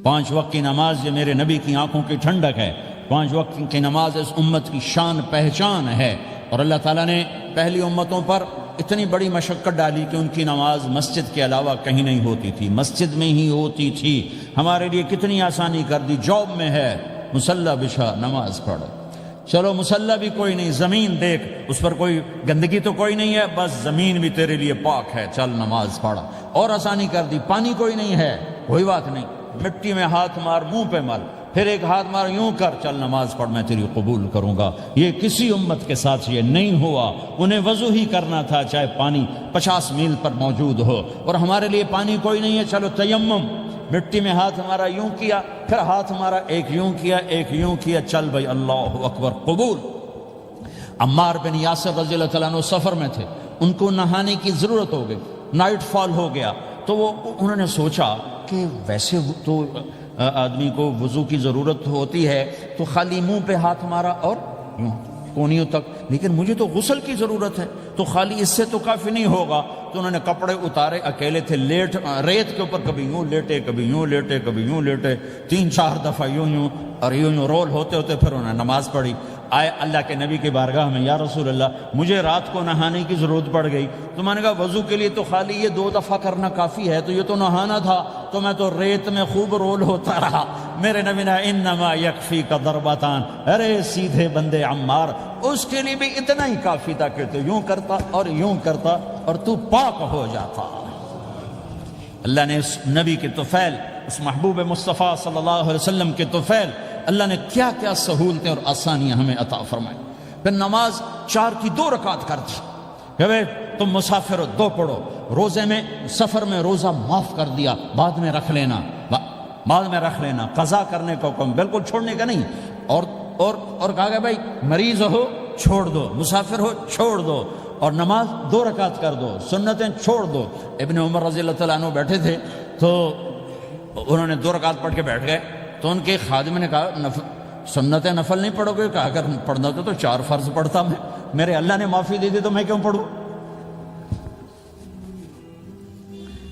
5 وقت کی نماز یہ میرے نبی کی آنکھوں کی ٹھنڈک ہے، 5 وقت کی نماز اس امت کی شان پہچان ہے۔ اور اللہ تعالیٰ نے پہلی امتوں پر اتنی بڑی مشقت ڈالی کہ ان کی نماز مسجد کے علاوہ کہیں نہیں ہوتی تھی، مسجد میں ہی ہوتی تھی۔ ہمارے لیے کتنی آسانی کر دی، جاب میں ہے مصلی بچھا نماز پڑھ، چلو مصلی بھی کوئی نہیں، زمین دیکھ اس پر کوئی گندگی تو کوئی نہیں ہے، بس زمین بھی تیرے لیے پاک ہے، چل نماز پڑھ۔ اور آسانی کر دی، پانی کوئی نہیں ہے، کوئی بات نہیں، مٹی میں ہاتھ مار، منہ پہ مل، پھر ایک ہاتھ مار، یوں کر، چل نماز پڑھ، میں تیری قبول کروں گا۔ یہ کسی امت کے ساتھ یہ نہیں ہوا، انہیں وضو ہی کرنا تھا چاہے پانی 50 میل پر موجود ہو۔ اور ہمارے لیے پانی کوئی نہیں ہے، چلو تیمم، مٹی میں ہاتھ ہمارا یوں کیا، پھر ہاتھ ہمارا ایک یوں کیا، ایک یوں کیا، چل بھائی اللہ اکبر قبول۔ عمار بن یاسر رضی اللہ تعالیٰ عنہ سفر میں تھے، ان کو نہانے کی ضرورت ہو گئی، نائٹ فال ہو گیا، تو انہوں نے سوچا کہ ویسے تو آدمی کو وضو کی ضرورت ہوتی ہے تو خالی منہ پہ ہاتھ مارا اور یوں کونیوں تک، لیکن مجھے تو غسل کی ضرورت ہے، تو خالی اس سے تو کافی نہیں ہوگا۔ تو انہوں نے کپڑے اتارے، اکیلے تھے، ریت کے اوپر کبھی یوں لیٹے، کبھی یوں لیٹے، کبھی یوں لیٹے، 3-4 دفعہ یوں اور یوں رول ہوتے ہوتے پھر انہوں نے نماز پڑھی۔ آئے اللہ کے نبی کی بارگاہ میں، یا رسول اللہ مجھے رات کو نہانے کی ضرورت پڑ گئی، تو میں نے کہا وضو کے لیے تو خالی یہ 2 دفعہ کرنا کافی ہے، تو یہ تو نہانا تھا، تو میں تو ریت میں خوب رول ہوتا رہا۔ میرے نبی نے انما یکفیک ضربتان، ارے سیدھے بندے عمار، اس کے لیے بھی اتنا ہی کافی تھا کہ تو یوں کرتا اور یوں کرتا اور تو پاک ہو جاتا۔ اللہ نے اس نبی کے طفیل، اس محبوب مصطفیٰ صلی اللہ علیہ وسلم کے طفیل، اللہ نے کیا کیا سہولتیں اور آسانیاں ہمیں عطا فرمائی۔ پھر نماز 4 کی 2 رکعت کر دی کہ بھئی تم مسافر ہو 2 پڑھو، روزے میں سفر میں روزہ معاف کر دیا، بعد میں رکھ لینا، بعد میں رکھ لینا، قضا کرنے کو حکم، بالکل چھوڑنے کا نہیں۔ اور کہا کہ بھائی مریض ہو چھوڑ دو، مسافر ہو چھوڑ دو، اور نماز 2 رکعت کر دو، سنتیں چھوڑ دو۔ ابن عمر رضی اللہ تعالیٰ عنہ بیٹھے تھے تو انہوں نے 2 رکعت پڑھ کے بیٹھ گئے، تو ان کے خادم نے کہا سنتیں نفل نہیں پڑھو گے؟ کہا اگر پڑھنا تو 4 فرض پڑھتا میں، میرے اللہ نے معافی دے دی تو میں کیوں پڑھوں؟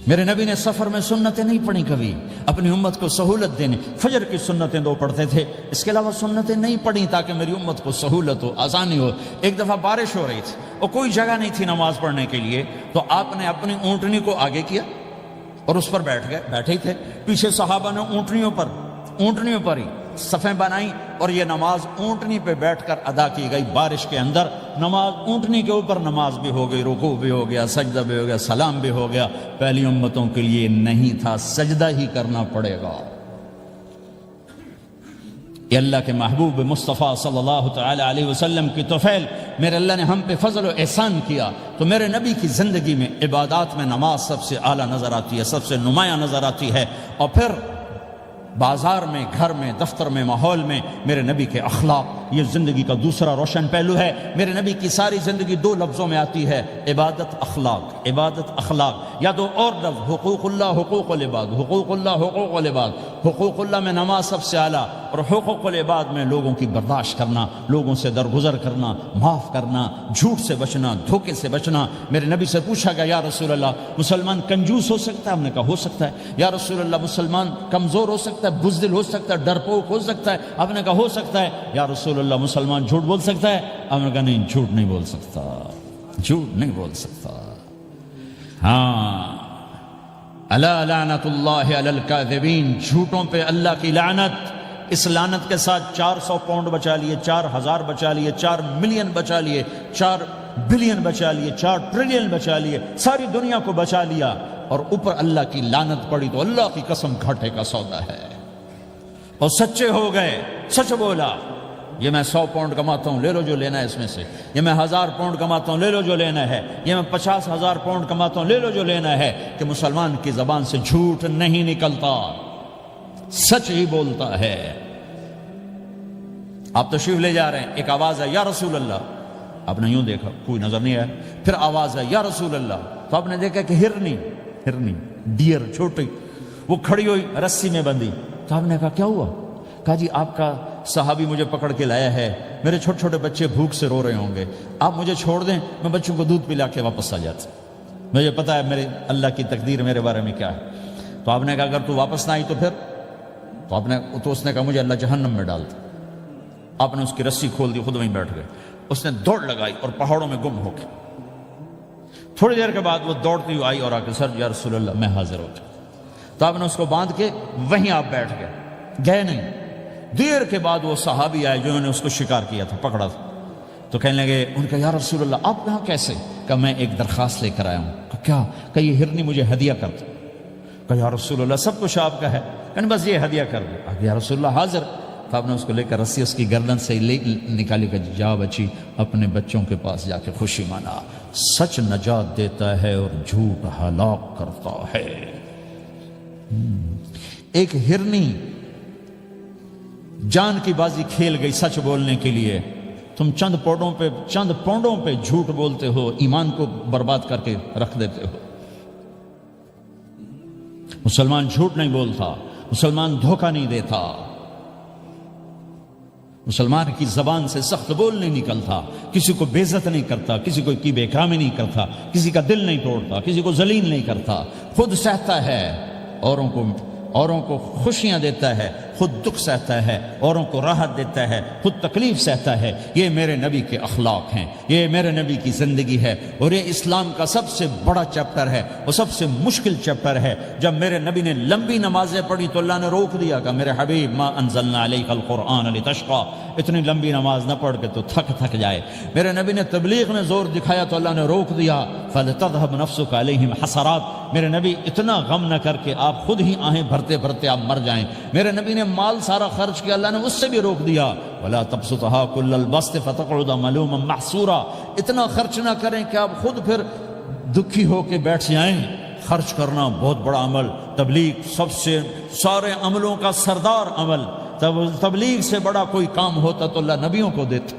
میرے نبی نے سفر میں سنتیں نہیں پڑھی کبھی، اپنی امت کو سہولت دینے، فجر کی سنتیں 2 پڑھتے تھے، اس کے علاوہ سنتیں نہیں پڑھی تاکہ میری امت کو سہولت ہو، آسانی ہو۔ ایک دفعہ بارش ہو رہی تھی اور کوئی جگہ نہیں تھی نماز پڑھنے کے لیے، تو آپ نے اپنی اونٹنی کو آگے کیا اور اس پر بیٹھ گئے، بیٹھے ہی تھے، پیچھے صحابہ نے اونٹنیوں پر ہی صفیں بنائیں، اور یہ نماز اونٹنی پہ بیٹھ کر ادا کی گئی۔ بارش کے اندر نماز اونٹنی کے اوپر نماز بھی ہو گئی، رکوع بھی ہو گیا، سجدہ بھی ہو گیا، سلام بھی ہو گیا۔ پہلی امتوں کے لیے نہیں تھا، سجدہ ہی کرنا پڑے گا۔ یہ اللہ کے محبوب مصطفیٰ صلی اللہ تعالی علیہ وسلم کی طفیل، میرے اللہ نے ہم پہ فضل و احسان کیا، تو میرے نبی کی زندگی میں عبادات میں نماز سب سے اعلیٰ نظر آتی ہے، سب سے نمایاں نظر آتی ہے۔ اور پھر بازار میں، گھر میں، دفتر میں، ماحول میں میرے نبی کے اخلاق، یہ زندگی کا دوسرا روشن پہلو ہے۔ میرے نبی کی ساری زندگی 2 لفظوں میں آتی ہے، عبادت اخلاق، عبادت اخلاق، یا 2 اور لفظ، حقوق اللہ حقوق العباد، حقوق اللہ حقوق العباد۔ حقوق اللہ میں نماز سب سے اعلیٰ، اور حقوق العباد میں لوگوں کی برداشت کرنا، لوگوں سے درگزر کرنا، معاف کرنا، جھوٹ سے بچنا، دھوکے سے بچنا۔ میرے نبی سے پوچھا گیا یا رسول اللہ مسلمان کنجوس ہو سکتا ہے؟ ہم نے کہا ہو سکتا ہے۔ یا رسول اللہ مسلمان کمزور ہو سکتا ہے، بزدل ہو سکتا ہے، ڈرپوک ہو سکتا ہے؟ آپ نے کہا ہو سکتا ہے۔ یا رسول اللہ مسلمان جھوٹ بول سکتا ہے؟ آپ نے کہا نہیں، جھوٹ نہیں بول سکتا، جھوٹ نہیں بول سکتا۔ ہاں، الا لعنت اللہ علی الکاذبین، جھوٹوں پہ اللہ کی لعنت۔ اس لعنت کے ساتھ 400 پاؤنڈ بچا لیے، 4000 بچا لیے، 4 ملین بچا لیے، 4 بلین بچا لیے، 4 ٹریلین بچا لیے، ساری دنیا کو بچا لیا، اور اوپر اللہ کی لعنت پڑی تو اللہ کی قسم گھاٹے کا سودا ہے۔ اور سچے ہو گئے، سچ بولا، یہ میں 100 پاؤنڈ کماتا ہوں، لے لو جو لینا ہے اس میں سے، یہ میں 1000 پاؤنڈ کماتا ہوں، لے لو جو لینا ہے، یہ میں 50,000 پاؤنڈ کماتا ہوں، لے لو جو لینا ہے، کہ مسلمان کی زبان سے جھوٹ نہیں نکلتا، سچ ہی بولتا ہے۔ آپ تشریف لے جا رہے ہیں، ایک آواز ہے یا رسول اللہ، آپ نے یوں دیکھا، کوئی نظر نہیں آیا، پھر آواز ہے یا رسول اللہ، تو آپ نے دیکھا کہ ہرنی ڈیئر چھوٹی وہ کھڑی ہوئی، رسی میں بندھی، تو آپ نے کہا کیا ہوا؟ کہا جی آپ کا صحابی مجھے پکڑ کے لایا ہے، میرے چھوٹے چھوٹے بچے بھوک سے رو رہے ہوں گے، آپ مجھے چھوڑ دیں، میں بچوں کو دودھ پلا کے واپس آ جاتا، مجھے پتا ہے میرے اللہ کی تقدیر میرے بارے میں کیا ہے۔ تو آپ نے کہا اگر تو واپس نہ آئی تو پھر تو اس نے کہا مجھے اللہ جہنم میں ڈال دے۔ آپ نے اس کی رسی کھول دی، خود وہیں بیٹھ گئے۔ اس نے دوڑ لگائی اور پہاڑوں میں گم ہو کے تھوڑی دیر کے بعد وہ دوڑتی ہوئی آئی اور آ کے سر یا رسول اللہ میں حاضر ہو جاؤں۔ تو آپ نے اس کو باندھ کے وہیں آپ بیٹھ گئے نہیں۔ دیر کے بعد وہ صحابی آئے جنہوں نے اس کو شکار کیا تھا، پکڑا تھا، تو کہنے لگے ان کا یا رسول اللہ آپ یہاں کیسے؟ کہ میں ایک درخواست لے کر آیا ہوں۔ کہ کیا؟ کہ یہ ہرنی مجھے ہدیہ کر دو۔ کہ یا رسول اللہ سب کچھ آپ کا ہے، کہ بس یہ ہدیہ کر دو۔ یا رسول اللہ حاضر۔ تو آپ نے اس کو لے کر رسی اس کی گردن سے نکالی کہ جا بچی اپنے بچوں کے پاس جا کے خوشی منا، سچ نجات دیتا ہے اور جھوٹ ہلاک کرتا ہے۔ ایک ہرنی جان کی بازی کھیل گئی سچ بولنے کے لیے، تم چند پونڈوں پہ جھوٹ بولتے ہو، ایمان کو برباد کر کے رکھ دیتے ہو۔ مسلمان جھوٹ نہیں بولتا، مسلمان دھوکہ نہیں دیتا، مسلمان کی زبان سے سخت بول نہیں نکلتا، کسی کو بے عزت نہیں کرتا، کسی کو کی بے اکرامی نہیں کرتا، کسی کا دل نہیں توڑتا، کسی کو ذلیل نہیں کرتا، خود سہتا ہے، اوروں کو خوشیاں دیتا ہے، خود دکھ سہتا ہے، اوروں کو راحت دیتا ہے، خود تکلیف سہتا ہے۔ یہ میرے نبی کے اخلاق ہیں، یہ میرے نبی کی زندگی ہے، اور یہ اسلام کا سب سے بڑا چیپٹر ہے، وہ سب سے مشکل چیپٹر ہے۔ جب میرے نبی نے لمبی نمازیں پڑھی تو اللہ نے روک دیا کہ میرے حبیب ما انزلنا علیک القرآن لتشقى، اتنی لمبی نماز نہ پڑھ کے تو تھک جائے۔ میرے نبی نے تبلیغ میں زور دکھایا تو اللہ نے روک دیا، فلتذهب نفسک علیہم حسرات، میرے نبی اتنا غم نہ کر کے آپ خود ہی آہیں بھرتے بھرتے آپ مر جائیں۔ میرے نبی نے مال سارا خرچ کیا، اللہ نے اس سے بھی روک دیا، ولا تبسطها كل البسط فتقعد ملوما محسورا، اتنا خرچ نہ کریں کہ آپ خود پھر دکھی ہو کے بیٹھ جائیں۔ خرچ کرنا بہت بڑا عمل، تبلیغ سب سے سارے عملوں کا سردار عمل، تبلیغ سے بڑا کوئی کام ہوتا تو اللہ نبیوں کو دیتا،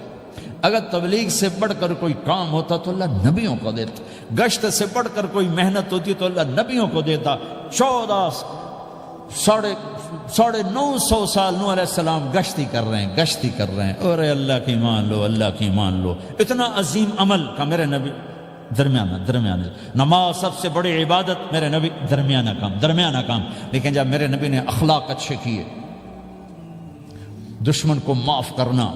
اگر تبلیغ سے بڑھ کر کوئی کام ہوتا تو اللہ نبیوں کو دیتا، گشت سے بڑھ کر کوئی محنت ہوتی تو اللہ نبیوں کو دیتا۔ 950 سال نوح علیہ السلام گشتی کر رہے ہیں، اور اللہ کی مان لو، اتنا عظیم عمل کا میرے نبی درمیانہ نماز سب سے بڑی عبادت، میرے نبی درمیانہ کام، لیکن جب میرے نبی نے اخلاق اچھے کیے، دشمن کو معاف کرنا۔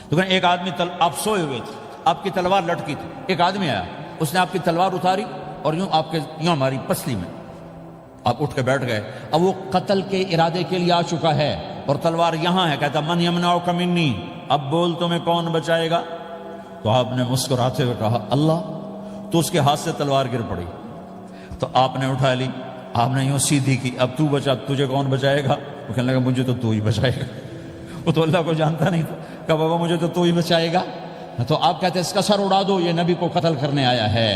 تو ایک آدمی آپ سوئے ہوئے تھے، آپ کی تلوار لٹکی تھی، ایک آدمی آیا، اس نے آپ کی تلوار اتاری اور یوں ماری پسلی میں، آپ اٹھ کے بیٹھ گئے۔ اب وہ قتل کے ارادے کے لیے آ چکا ہے اور تلوار یہاں ہے، کہتا من یمنعک منی، اب بول تمہیں کون بچائے گا؟ تو آپ نے مسکراتے ہوئے کہا اللہ، تو اس کے ہاتھ سے تلوار گر پڑی، تو آپ نے اٹھا لی، آپ نے یوں سیدھی کی، اب تو بچا، تجھے کون بچائے گا؟ وہ کہنے لگا مجھے تو ہی بچائے گا، وہ تو اللہ کو جانتا نہیں تھا، کہا بابا مجھے تو ہی بچائے گا۔ تو آپ کہتے ہیں اس کا سر اڑا دو، یہ نبی کو قتل کرنے آیا ہے۔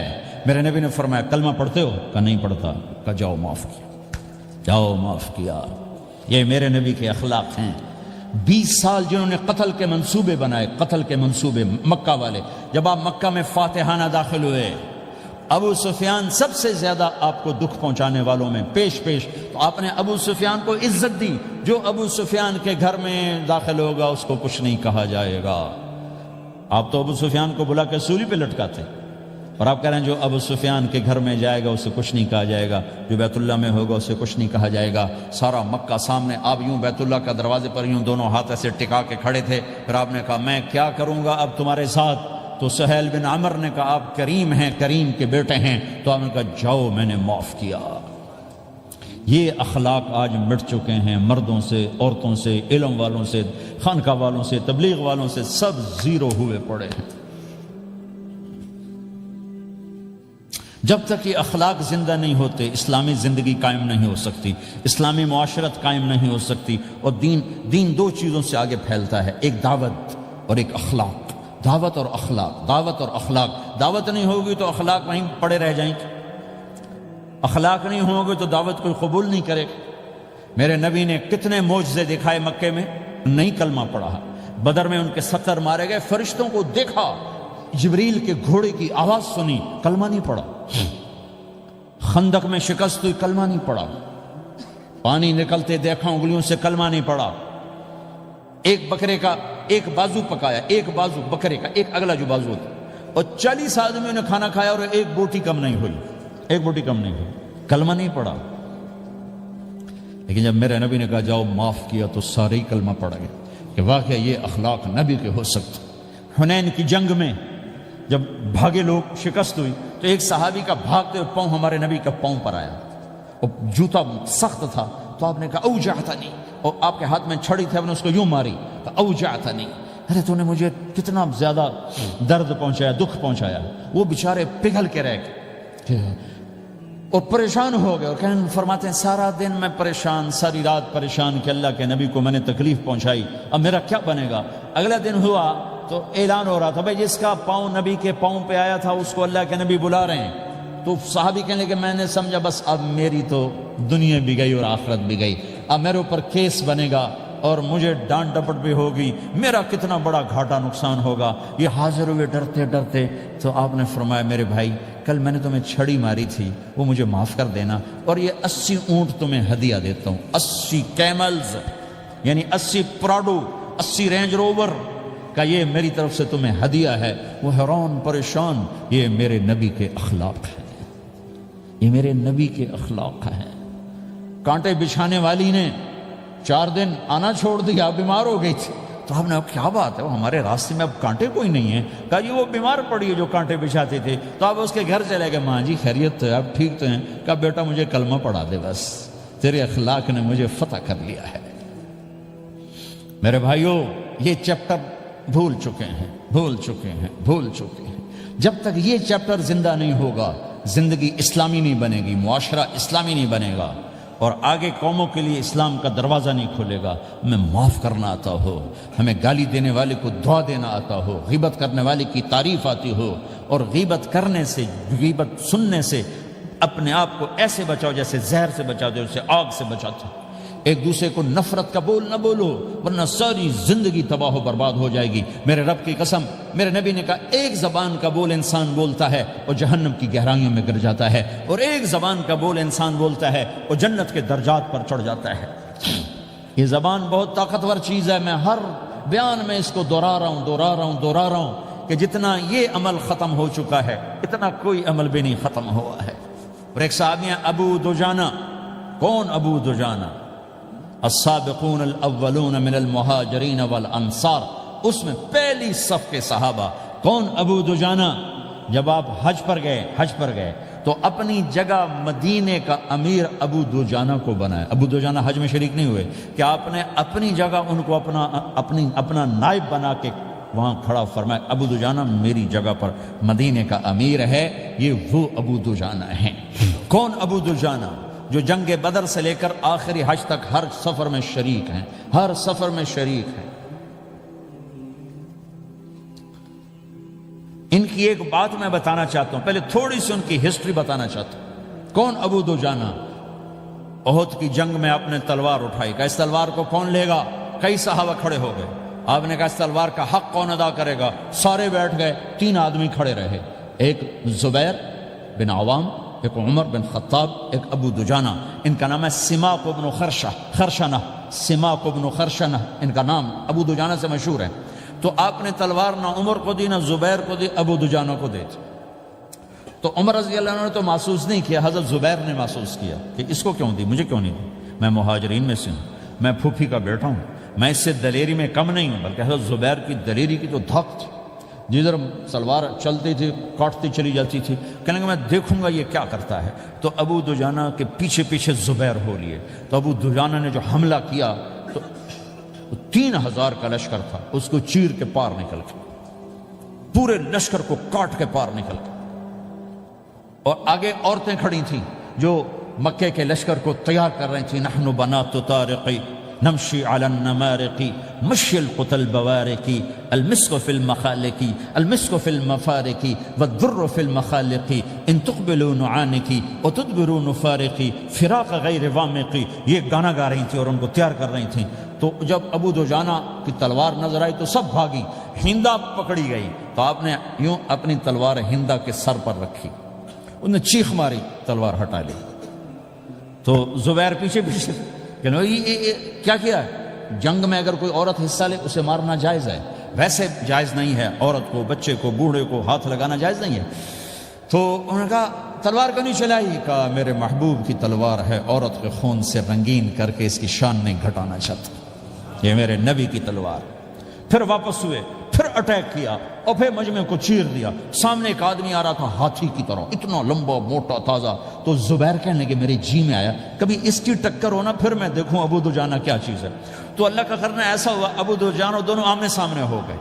میرے نبی نے فرمایا کلمہ پڑھتے ہو؟ کہا نہیں پڑھتا۔ کہا جاؤ معاف کیا۔ یہ میرے نبی کے اخلاق ہیں۔ 20 سال جنہوں نے قتل کے منصوبے بنائے، قتل کے منصوبے، مکہ والے، جب آپ مکہ میں فاتحانہ داخل ہوئے، ابو سفیان سب سے زیادہ آپ کو دکھ پہنچانے والوں میں پیش تو آپ نے ابو سفیان کو عزت دی۔ جو ابو سفیان کے گھر میں داخل ہوگا اس کو کچھ نہیں کہا جائے گا۔ آپ تو ابو سفیان کو بلا کے سولی پہ لٹکاتے، اور آپ کہہ رہے ہیں جو ابو سفیان کے گھر میں جائے گا اسے کچھ نہیں کہا جائے گا، جو بیت اللہ میں ہوگا اسے کچھ نہیں کہا جائے گا۔ سارا مکہ سامنے، آپ یوں بیت اللہ کا دروازے پر یوں دونوں ہاتھ ایسے ٹکا کے کھڑے تھے، پھر آپ نے کہا میں کیا کروں گا اب تمہارے ساتھ؟ تو سہیل بن عمر نے کہا آپ کریم ہیں، کریم کے بیٹے ہیں، تو آپ نے کہا جاؤ میں نے معاف کیا۔ یہ اخلاق آج مٹ چکے ہیں، مردوں سے، عورتوں سے، علم والوں سے، خانقاہ والوں سے، تبلیغ والوں سے، سب زیرو ہوئے پڑے ہیں۔ جب تک یہ اخلاق زندہ نہیں ہوتے اسلامی زندگی قائم نہیں ہو سکتی، اسلامی معاشرت قائم نہیں ہو سکتی، اور دین دو چیزوں سے آگے پھیلتا ہے، ایک دعوت اور ایک اخلاق۔ دعوت اور اخلاق، دعوت نہیں ہوگی تو اخلاق وہیں پڑے رہ جائیں گے، اخلاق نہیں ہوں گے تو دعوت کوئی قبول نہیں کرے گا۔ میرے نبی نے کتنے معجزے دکھائے مکے میں، نہیں کلمہ پڑھا۔ بدر میں ان کے 70 مارے گئے، فرشتوں کو دیکھا، جبریل کے گھوڑے کی آواز سنی، کلمہ نہیں پڑھا۔ خندق میں شکست ہوئی، کلمہ نہیں پڑھا۔ پانی نکلتے دیکھا انگلیوں سے، کلمہ نہیں پڑھا۔ ایک بکرے کا ایک بازو پکایا، ایک بازو بکرے کا، ایک اگلا جو بازو ہوتا، اور 40 آدمیوں نے کھانا کھایا اور ایک بوٹی کم نہیں ہوئی، کلمہ نہیں پڑھا۔ لیکن جب میرے نبی نے کہا جاؤ معاف کیا تو سارے ہی کلمہ پڑ گئے کہ واقعہ یہ اخلاق نبی کے ہو سکتے۔ حنین کی جنگ میں جب بھاگے لوگ، شکست ہوئی، تو ایک صحابی کا بھاگتے ہوئے پاؤں ہمارے نبی کا پاؤں پر آیا، اور جوتا سخت تھا، تو آپ نے کہا اوجعتنی، اور آپ کے ہاتھ میں چھڑی تھی، آپ نے اس کو یوں ماری تو اوجعتنی، ارے تو نے مجھے کتنا زیادہ درد پہنچایا، دکھ پہنچایا۔ وہ بیچارے پگھل کے رہ گئے اور پریشان ہو گئے، اور فرماتے ہیں سارا دن میں پریشان، ساری رات پریشان کہ اللہ کے نبی کو میں نے تکلیف پہنچائی، اب میرا کیا بنے گا۔ اگلا دن ہوا تو اعلان ہو رہا تھا بھائی جس کا پاؤں نبی کے پاؤں پہ آیا تھا اس کو اللہ کے نبی بلا رہے ہیں۔ تو صحابی کہنے لگے میں نے سمجھا بس اب میری تو دنیا بھی گئی اور آخرت بھی گئی، اب میرے اوپر کیس بنے گا اور مجھے ڈانٹ ڈپٹ بھی ہوگی، میرا کتنا بڑا گھاٹا نقصان ہوگا۔ یہ حاضر ہوئے ڈرتے ڈرتے، تو آپ نے فرمایا میرے بھائی کل میں نے تمہیں چھڑی ماری تھی، وہ مجھے معاف کر دینا، اور یہ 80 اونٹ تمہیں ہدیہ دیتا ہوں، 80 کیملز یعنی 80 پراڈو، 80 رینج روور کا یہ میری طرف سے تمہیں ہدیہ ہے۔ وہ حیران پریشان، یہ میرے نبی کے اخلاق ہیں، یہ میرے نبی کے اخلاق ہیں۔ کانٹے بچھانے والی نے 4 دن آنا چھوڑ دیا، بیمار ہو گئی تھی، تو ہم نے کیا بات ہے، وہ ہمارے راستے میں اب کانٹے کوئی نہیں ہیں، کہا جی وہ بیمار پڑی ہے جو کانٹے بچھاتے تھے، تو آپ اس کے گھر چلے گئے، ماں جی خیریت تو ہے، اب ٹھیک تو ہیں، کہا بیٹا مجھے کلمہ پڑھا دے، بس تیرے اخلاق نے مجھے فتح کر لیا ہے۔ میرے بھائیوں یہ چیپٹر بھول چکے ہیں، بھول چکے ہیں، بھول چکے ہیں۔ جب تک یہ چیپٹر زندہ نہیں ہوگا زندگی اسلامی نہیں بنے گی، معاشرہ اسلامی نہیں بنے گا، اور آگے قوموں کے لیے اسلام کا دروازہ نہیں کھلے گا۔ ہمیں معاف کرنا آتا ہو، ہمیں گالی دینے والے کو دعا دینا آتا ہو، غیبت کرنے والے کی تعریف آتی ہو، اور غیبت کرنے سے، غیبت سننے سے اپنے آپ کو ایسے بچاؤ جیسے زہر سے بچاتے ہو، جیسے آگ سے بچاتے ہو۔ ایک دوسرے کو نفرت کا بول نہ بولو ورنہ ساری زندگی تباہ و برباد ہو جائے گی۔ میرے رب کی قسم، میرے نبی نے کہا ایک زبان کا بول انسان بولتا ہے اور جہنم کی گہرائیوں میں گر جاتا ہے، اور ایک زبان کا بول انسان بولتا ہے اور جنت کے درجات پر چڑھ جاتا ہے۔ یہ زبان بہت طاقتور چیز ہے، میں ہر بیان میں اس کو دہرا رہا ہوں کہ جتنا یہ عمل ختم ہو چکا ہے اتنا کوئی عمل بھی نہیں ختم ہوا ہے۔ اور ایک صحابی ہیں ابو دجانہ۔ کون ابو دجانہ؟ السابقون الاولون من المہاجرین والانصار، اس میں پہلی صف کے صحابہ۔ کون ابو دجانہ؟ جب آپ حج پر گئے تو اپنی جگہ مدینے کا امیر ابو دجانہ کو بنایا۔ ابو دجانہ حج میں شریک نہیں ہوئے کہ آپ نے اپنی جگہ ان کو اپنا نائب بنا کے وہاں کھڑا فرمایا ابو دجانہ میری جگہ پر مدینے کا امیر ہے، یہ وہ ابو دجانہ ہیں۔ کون ابو دجانہ؟ جو جنگ بدر سے لے کر آخری حج تک ہر سفر میں شریک ہیں، ہر سفر میں شریک ہیں۔ ان کی ایک بات میں بتانا چاہتا ہوں، پہلے تھوڑی سی ان کی ہسٹری بتانا چاہتا ہوں۔ کون ابو دجانہ؟ احد کی جنگ میں آپ نے تلوار اٹھائی، کہا اس تلوار کو کون لے گا؟ کئی صحابہ کھڑے ہو گئے۔ آپ نے کہا اس تلوار کا حق کون ادا کرے گا؟ سارے بیٹھ گئے، 3 آدمی کھڑے رہے، ایک زبیر بن عوام، ایک عمر بن خطاب، ایک ابو دجانہ۔ ان کا نام ہے سماک بن خرشنہ، سماک بن خرشنہ ان کا نام ابو دجانہ سے مشہور ہے۔ تو آپ نے تلوار نہ عمر کو دی، نہ زبیر کو دی، ابو دجانہ کو دی۔ تو عمر رضی اللہ عنہ نے تو محسوس نہیں کیا، حضرت زبیر نے محسوس کیا کہ اس کو کیوں دی، مجھے کیوں نہیں دی؟ میں مہاجرین میں سے ہوں، میں پھوپھی کا بیٹا ہوں، میں اس سے دلیری میں کم نہیں ہوں۔ بلکہ حضرت زبیر کی دلیری کی تو دھک تھی، جدھر سلوار چلتی تھی کاٹتی چلی جاتی تھی، کہنے کہ میں دیکھوں گا یہ کیا کرتا ہے۔ تو ابو دجانہ کے پیچھے پیچھے زبیر ہو لیے۔ تو ابو دجانہ نے جو حملہ کیا تو 3000 کا لشکر تھا، اس کو چیر کے پار نکل کے، پورے لشکر کو کاٹ کے پار نکل کے، اور آگے عورتیں کھڑی تھیں جو مکے کے لشکر کو تیار کر رہی تھیں۔ نحن بنات طارقی نمشی علی النمارقی مشی القتل بوارقی المسک فی المخالقی المسک فی المفارقی والدر فی المخالقی ان تقبلوا نعانقی وتدبروا نفارقی فراق غیر وامقی۔ یہ گانا گا رہی تھیں اور ان کو تیار کر رہی تھیں۔ تو جب ابو دجانہ کی تلوار نظر آئی تو سب بھاگی، ہندا پکڑی گئی، تو آپ نے یوں اپنی تلوار ہندا کے سر پر رکھی، انہوں نے چیخ ماری، تلوار ہٹا لی۔ تو زبیر پیچھے پیچھے کہ کیا کیا ہے؟ جنگ میں اگر کوئی عورت حصہ لے اسے مارنا جائز ہے، ویسے جائز نہیں ہے، عورت کو، بچے کو، بوڑھے کو ہاتھ لگانا جائز نہیں ہے۔ تو انہوں نے کہا تلوار کیوں نہیں چلائی؟ کہا میرے محبوب کی تلوار ہے، عورت کے خون سے رنگین کر کے اس کی شان نہیں گھٹانا چاہتا، یہ میرے نبی کی تلوار۔ پھر واپس ہوئے، پھر اٹیک کیا اور پھر مجمع کو چیر دیا۔ سامنے ایک آدمی آ رہا تھا ہاتھی کی طرح، اتنا لمبا موٹا تازہ، تو زبیر کہنے لگے میرے جی میں آیا کبھی اس کی ٹکر ہونا پھر میں دیکھوں ابو دجانہ کیا چیز ہے۔ تو اللہ کا کرنا ایسا ہوا ابو دجانہ دونوں آمنے سامنے ہو گئے،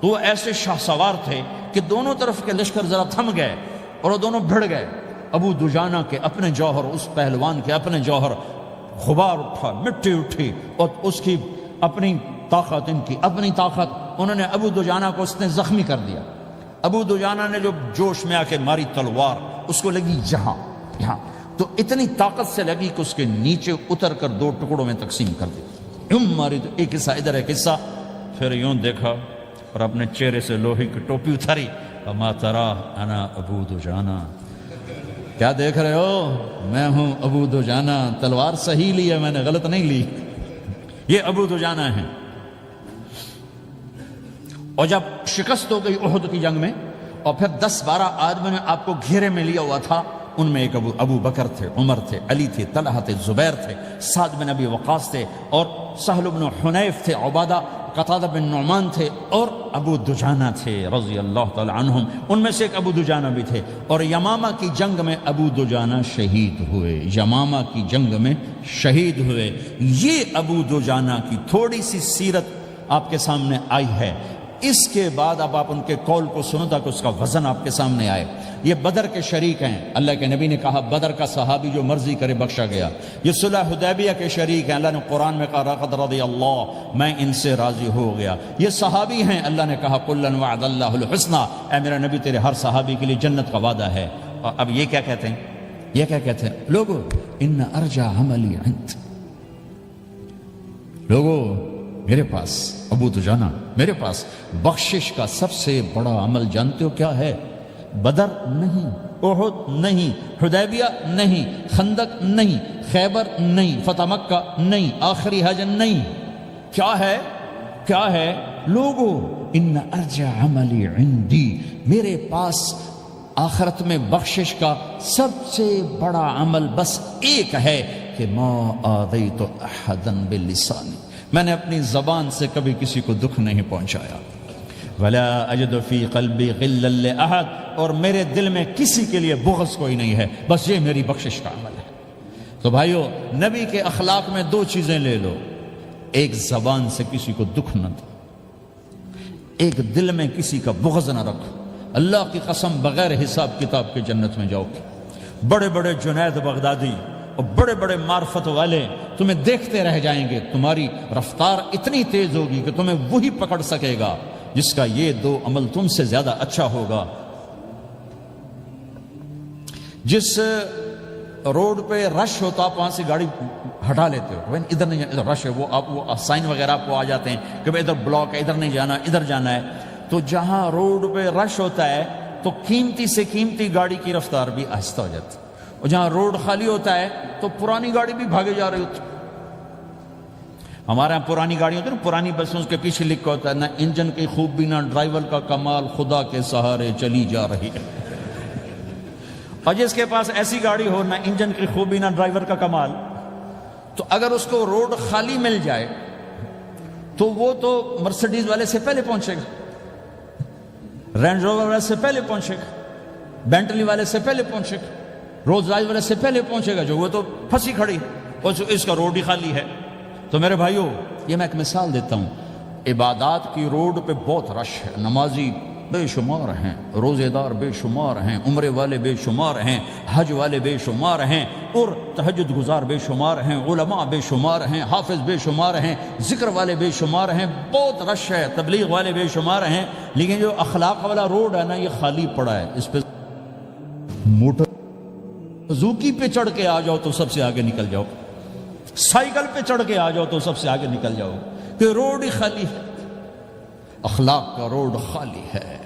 تو وہ ایسے شاہ سوار تھے کہ دونوں طرف کے لشکر ذرا تھم گئے اور وہ دونوں بھڑ گئے۔ ابو دجانہ کے اپنے جوہر، اس پہلوان کے اپنے جوہر، غبار اٹھا، مٹی اٹھی، اور اس کی اپنی طاقت، ان کی اپنی طاقت، انہوں نے ابو دجانہ کو اس نے زخمی کر دیا۔ ابو دجانہ نے جو جوش میں آ کے ماری تلوار، اس کو لگی یہاں، تو اتنی طاقت سے لگی کہ اس کے نیچے اتر کر 2 ٹکڑوں میں تقسیم کر دی، یوں ماری، تو ایک حصہ ادھر ایک حصہ، پھر یوں دیکھا اور اپنے چہرے سے لوہے کی ٹوپی اتاری، وما ترى انا ابو دجانہ، کیا دیکھ رہے ہو، میں ہوں ابو دجانہ، تلوار صحیح لی ہے میں نے، غلط نہیں لی، یہ ابو دجانہ ہیں۔ اور جب شکست ہو گئی احد کی جنگ میں، اور پھر 10-12 آدمیوں نے آپ کو گھیرے میں لیا ہوا تھا، ان میں ایک ابو بکر تھے، عمر تھے، علی تھے، طلحہ تھے، زبیر تھے، سعد بن ابی وقاص تھے، اور سہل بن حنیف تھے، عبادہ قتادہ بن نعمان تھے، اور ابو دجانہ تھے رضی اللہ تعالی عنہم، ان میں سے ایک ابو دجانہ بھی تھے۔ اور یمامہ کی جنگ میں ابو دجانہ شہید ہوئے، یمامہ کی جنگ میں شہید ہوئے۔ یہ ابو دجانہ کی تھوڑی سی سیرت آپ کے سامنے آئی ہے۔ اس کے بعد اب آپ ان کے قول کو سنو تاکہ اس کا وزن آپ کے سامنے آئے۔ یہ بدر کے شریک ہیں، اللہ کے نبی نے کہا بدر کا صحابی جو مرضی کرے بخشا گیا۔ یہ صلح حدیبیہ کے شریک ہیں، اللہ نے قرآن میں کہا لقد رضی اللہ، میں ان سے راضی ہو گیا۔ یہ صحابی ہیں، اللہ نے کہا کلا وعد اللہ الحسنی، اے میرا نبی تیرے ہر صحابی کے لیے جنت کا وعدہ ہے۔ اور اب یہ کیا کہتے ہیں؟ یہ کیا کہتے ہیں لوگو؟ ان ارجع عملی عند، لوگو میرے پاس، ابو دجانہ میرے پاس بخشش کا سب سے بڑا عمل جانتے ہو کیا ہے؟ بدر نہیں، احد نہیں، حدیبیہ نہیں، خندق نہیں، خیبر نہیں، فتح مکہ نہیں، آخری حج نہیں، کیا ہے؟ کیا ہے لوگو؟ ان ارجع عملی عندی، میرے پاس آخرت میں بخشش کا سب سے بڑا عمل بس ایک ہے کہ ما آذیت احدا بلسانی، میں نے اپنی زبان سے کبھی کسی کو دکھ نہیں پہنچایا۔ ولا اجد فی قلبی غلا لاحد، اور میرے دل میں کسی کے لیے بغض کوئی نہیں ہے، بس یہ میری بخشش کا عمل ہے۔ تو بھائیو، نبی کے اخلاق میں 2 چیزیں لے لو، ایک زبان سے کسی کو دکھ نہ دو، ایک دل میں کسی کا بغض نہ رکھو۔ اللہ کی قسم بغیر حساب کتاب کے جنت میں جاؤ گے۔ بڑے بڑے جنید بغدادی اور بڑے بڑے معرفت والے تمہیں دیکھتے رہ جائیں گے، تمہاری رفتار اتنی تیز ہوگی کہ تمہیں وہی پکڑ سکے گا جس کا یہ 2 عمل تم سے زیادہ اچھا ہوگا۔ جس روڈ پہ رش ہوتا آپ وہاں سے گاڑی ہٹا لیتے ہو، ادھر نہیں جانا، ادھر رش ہے، وہ سائن وغیرہ آپ کو آ جاتے ہیں کہ ادھر بلاک ہے، ادھر نہیں جانا، ادھر جانا ہے۔ تو جہاں روڈ پہ رش ہوتا ہے تو قیمتی سے قیمتی گاڑی کی رفتار بھی آہستہ ہو جاتی ہے، اور جہاں روڈ خالی ہوتا ہے تو پرانی گاڑی بھی بھاگے جا رہی ہوتی ہے۔ ہمارے یہاں پرانی گاڑی ہوتی ہے نا، پرانی بسوں کے پیچھے لکھا ہوتا ہے نہ انجن کی خوبی نہ ڈرائیور کا کمال، خدا کے سہارے چلی جا رہی ہے۔ اور جس کے پاس ایسی گاڑی ہو، نہ انجن کی خوبی نہ ڈرائیور کا کمال، تو اگر اس کو روڈ خالی مل جائے تو وہ تو مرسیڈیز والے سے پہلے پہنچے گا، رینج روور والے سے پہلے پہنچے گا، بینٹلی والے سے پہلے پہنچے گا، رولز رائس والے سے پہلے پہنچے گا، جو وہ تو پھنسی کھڑی اور اس کا روڈ ہی خالی ہے۔ تو میرے بھائیو، یہ میں ایک مثال دیتا ہوں، عبادات کی روڈ پہ بہت رش ہے، نمازی بے شمار ہیں، روزے دار بے شمار ہیں، عمرے والے بے شمار ہیں، حج والے بے شمار ہیں، اور تہجد گزار بے شمار ہیں، علماء بے شمار ہیں، حافظ بے شمار ہیں، ذکر والے بے شمار ہیں، بہت رش ہے، تبلیغ والے بے شمار ہیں، لیکن جو اخلاق والا روڈ ہے نا، یہ خالی پڑا ہے۔ اس پہ موٹر زوکی پہ چڑھ کے آ جاؤ تو سب سے آگے نکل جاؤ، سائیکل پہ چڑھ کے آ جاؤ تو سب سے آگے نکل جاؤ، کہ روڈ ہی خالی ہے، اخلاق کا روڈ خالی ہے۔